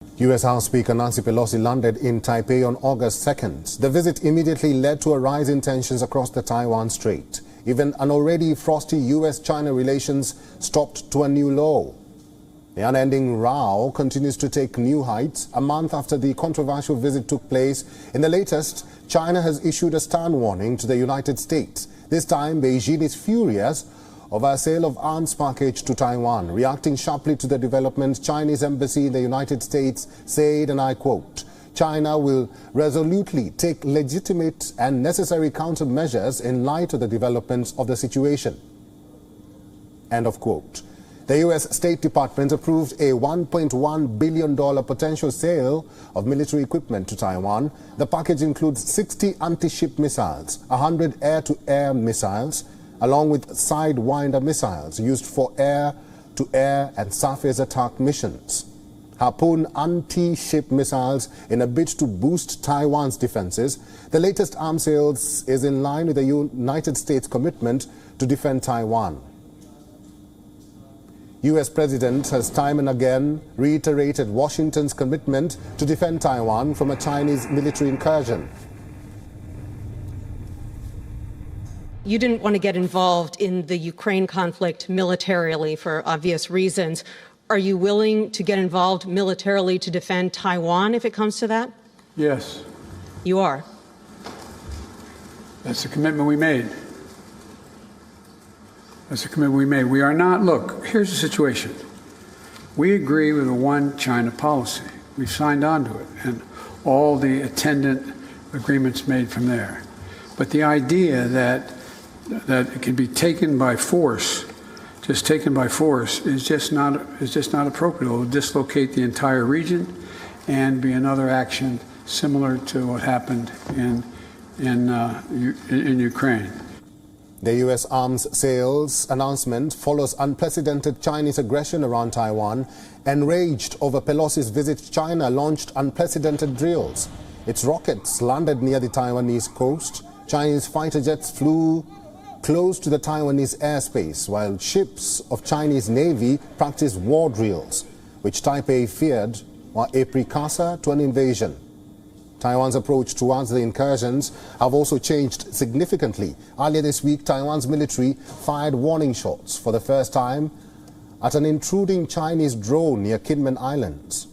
U.S. House Speaker Nancy Pelosi landed in Taipei on August 2nd. The visit immediately led to a rise in tensions across the Taiwan Strait. Even an already frosty U.S.-China relations stopped to a new low. The unending row continues to take new heights. A month after the controversial visit took place, in the latest, China has issued a stern warning to the United States. This time, Beijing is furious over a sale of arms package to Taiwan. Reacting sharply to the development, Chinese embassy in the United States said, and I quote, "China will resolutely take legitimate and necessary countermeasures in light of the developments of the situation." End of quote. The U.S. State Department approved a $1.1 billion potential sale of military equipment to Taiwan. The package includes 60 anti-ship missiles, 100 air-to-air missiles, along with Sidewinder missiles used for air-to-air and surface attack missions. Harpoon anti-ship missiles in a bid to boost Taiwan's defenses. The latest arms sales is in line with the United States' commitment to defend Taiwan. U.S. President has time and again reiterated Washington's commitment to defend Taiwan from a Chinese military incursion. You didn't want to get involved in the Ukraine conflict militarily for obvious reasons. Are you willing to get involved militarily to defend Taiwan if it comes to that? Yes. You are? That's the commitment we made. That's the commitment we made. We are not, look, here's the situation. We agree with a one China policy. We've signed on to it and all the attendant agreements made from there. But the idea that it can be taken by force, just taken by force, is just not appropriate. It will dislocate the entire region and be another action similar to what happened in Ukraine. The U.S. arms sales announcement follows unprecedented Chinese aggression around Taiwan. Enraged over Pelosi's visit to China, launched unprecedented drills. Its rockets landed near the Taiwanese coast. Chinese fighter jets flew close to the Taiwanese airspace, while ships of Chinese Navy practiced war drills, which Taipei feared were a precursor to an invasion. Taiwan's approach towards the incursions have also changed significantly. Earlier this week, Taiwan's military fired warning shots for the first time at an intruding Chinese drone near Kinmen Islands.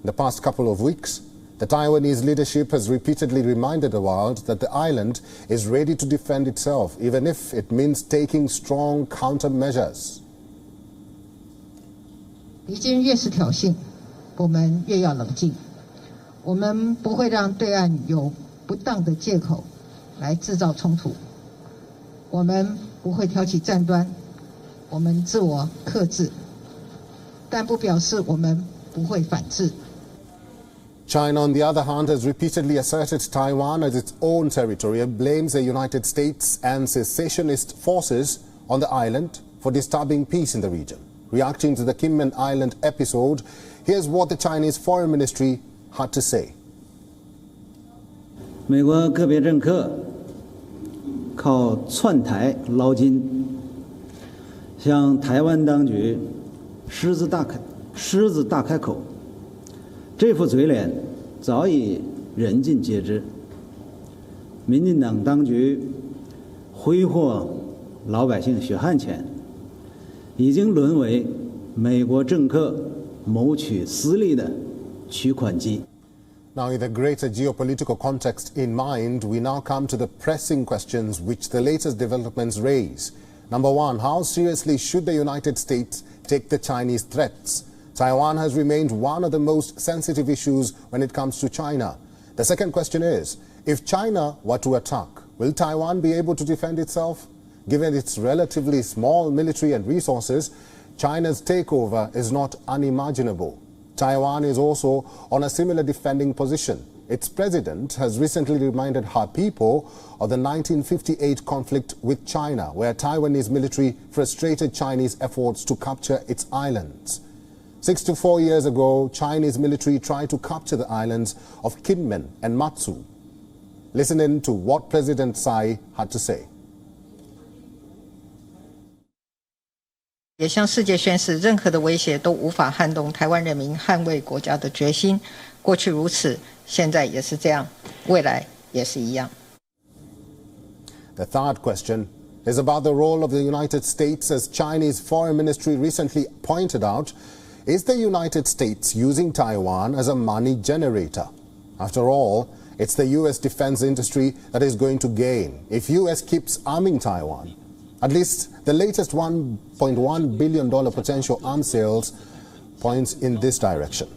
In the past couple of weeks, the Taiwanese leadership has repeatedly reminded the world that the island is ready to defend itself, even if it means taking strong countermeasures. 敌军越是挑衅，我们越要冷静。我们不会让对岸有不当的借口来制造冲突。我们不会挑起战端，我们自我克制，但不表示我们不会反制。 China, on the other hand, has repeatedly asserted Taiwan as its own territory and blames the United States and secessionist forces on the island for disturbing peace in the region. Reacting to the Kinmen Island episode, here's what the Chinese Foreign Ministry had to say. 美国个别政客靠窜台捞金，向台湾当局狮子大开口。 这副嘴脸早已人尽皆知。民进党当局挥霍老百姓血汗钱，已经沦为美国政客谋取私利的取款机。 Now, with a greater geopolitical context in mind, we now come to the pressing questions which the latest developments raise. Number one, how seriously should the United States take the Chinese threats? Taiwan has remained one of the most sensitive issues when it comes to China. The second question is, if China were to attack, will Taiwan be able to defend itself? Given its relatively small military and resources, China's takeover is not unimaginable. Taiwan is also on a similar defending position. Its president has recently reminded her people of the 1958 conflict with China, where Taiwanese military frustrated Chinese efforts to capture its islands. 64 years ago, Chinese military tried to capture the islands of Kinmen and Matsu. Listen in to what President Tsai had to say. 也向世界宣示，任何的威胁都无法撼动台湾人民捍卫国家的决心。过去如此，现在也是这样，未来也是一样。The third question is about the role of the United States. As Chinese Foreign Ministry recently pointed out, is the United States using Taiwan as a money generator? After all, it's the U.S. defense industry that is going to gain if U.S. keeps arming Taiwan. At least the latest $1.1 billion potential arms sales points in this direction.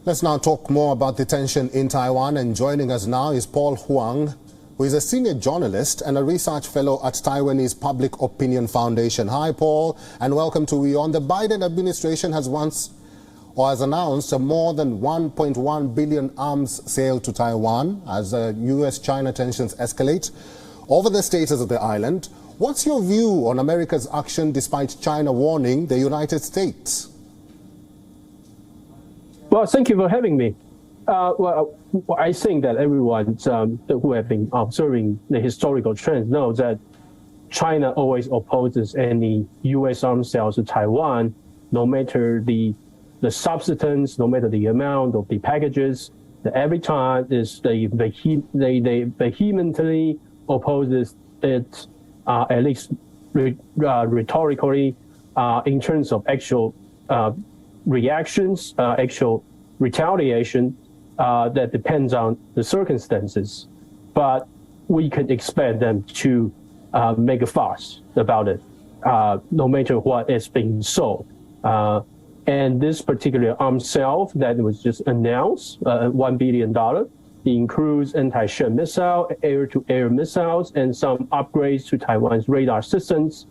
Let's now talk more about the tension in Taiwan, and joining us now is Paul Huang, who is a senior journalist and a research fellow at Taiwanese Public Opinion Foundation. Hi, Paul, and welcome to WION. The Biden administration has announced a more than $1.1 billion arms sale to Taiwan as U.S.-China tensions escalate over the status of the island. What's your view on America's action despite China warning the United States? Well, thank you for having me. Well, I think that everyone who have been observing the historical trends knows that China always opposes any U.S. arms sales to Taiwan, no matter the substance, no matter the amount of the packages. Every time they vehemently opposes it, at least rhetorically, in terms of actual reactions, actual retaliation that depends on the circumstances. But we could expect them to make a fuss about it, no matter what is being sold. And this particular arms sale that was just announced, $1 billion, includes anti-ship missile, air-to-air missiles, and some upgrades to Taiwan's radar systems.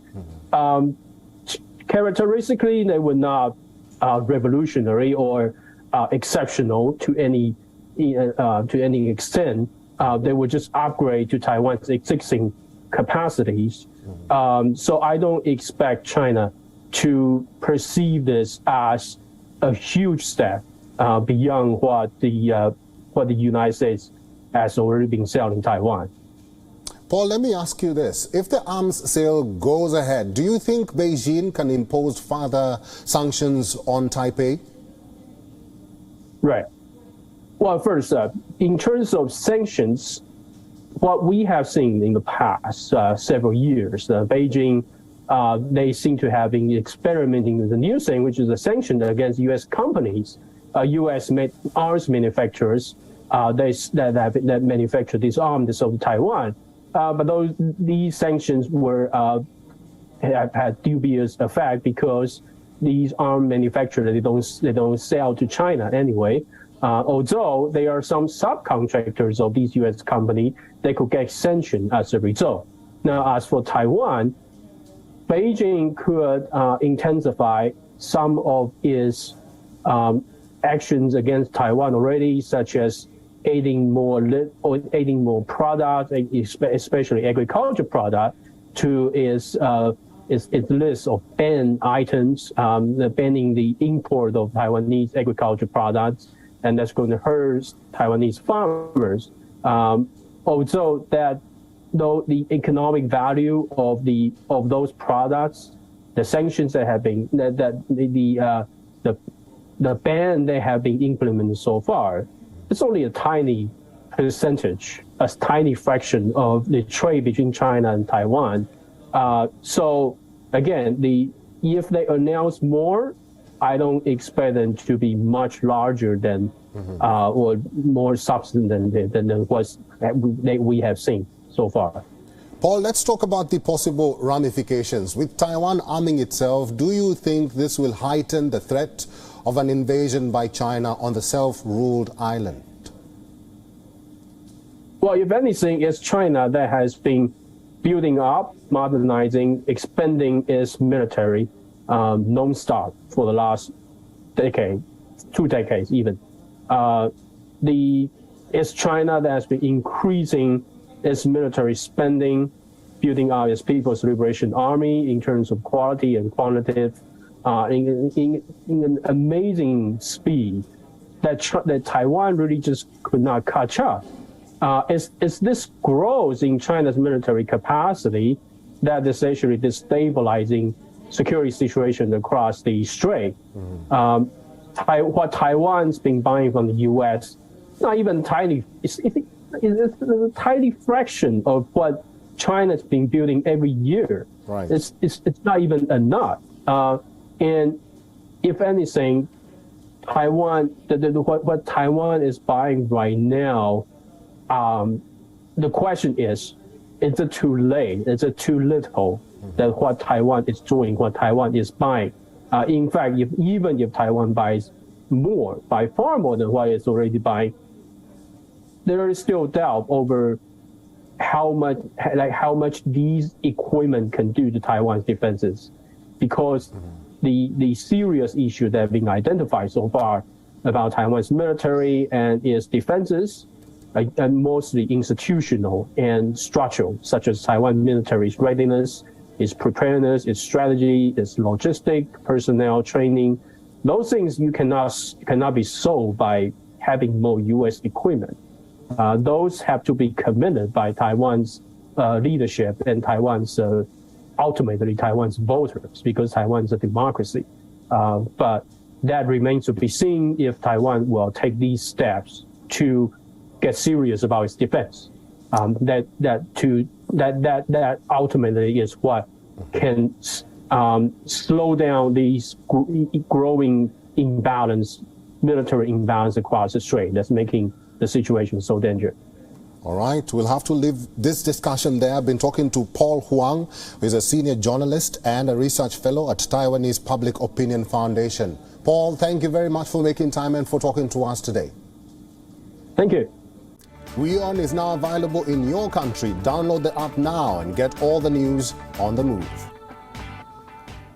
Characteristically, they were not revolutionary or exceptional to any extent. They were just upgrade to Taiwan's existing capacities. So I don't expect China to perceive this as a huge step beyond what the United States has already been selling Taiwan. Paul, let me ask you this. If the arms sale goes ahead, do you think Beijing can impose further sanctions on Taipei? Right. Well, first, in terms of sanctions, what we have seen in the past several years, Beijing, they seem to have been experimenting with a new thing, which is a sanction against U.S. companies, U.S. arms manufacturers that manufacture these arms of Taiwan. But these sanctions had dubious effect because these arms manufacturers they don't sell to China anyway. Although there are some subcontractors of these U.S. companies, they could get sanctioned as a result. Now, as for Taiwan, Beijing could intensify some of its actions against Taiwan already, such as adding more products, especially agriculture products, to its list of banned items, banning the import of Taiwanese agriculture products, and that's going to hurt Taiwanese farmers. Also, though the economic value of those products, the sanctions that have been the ban they have been implemented so far, it's only a tiny percentage, a tiny fraction of the trade between China and Taiwan. So again, if they announce more, I don't expect them to be much larger than or more substantive than what we have seen so far. Paul, let's talk about the possible ramifications. With Taiwan arming itself, do you think this will heighten the threat of an invasion by China on the self-ruled island? Well, if anything, it's China that has been building up, modernizing, expanding its military non-stop for the last decade, 2 decades even. It's China that has been increasing its military spending, building out its People's Liberation Army in terms of quality and quantitative, in an amazing speed that Taiwan really just could not catch up. it's this growth in China's military capacity that is actually destabilizing security situation across the strait. What Taiwan's been buying from the U.S., not even tiny, it's a tiny fraction of what China's been building every year. Right. It's not even enough. And if anything, Taiwan, what Taiwan is buying right now, the question is it too late? Is it too little that what Taiwan is doing, what Taiwan is buying? In fact, even if Taiwan buys more, by far more than what it's already buying, there is still doubt over how much these equipment can do to Taiwan's defenses, because the serious issue that have been identified so far about Taiwan's military and its defenses are mostly institutional and structural, such as Taiwan military's readiness, its preparedness, its strategy, its logistic, personnel training. Those things you cannot be solved by having more U.S. equipment. Those have to be committed by Taiwan's leadership and ultimately Taiwan's voters, because Taiwan is a democracy. But that remains to be seen if Taiwan will take these steps to get serious about its defense. That ultimately is what can slow down these growing military imbalance across the strait that's making the situation so dangerous. All right, we'll have to leave this discussion there. I've been talking to Paul Huang, who is a senior journalist and a research fellow at Taiwanese Public Opinion Foundation. Paul, thank you very much for making time and for talking to us today. Thank you. WION is now available in your country. Download the app now and get all the news on the move.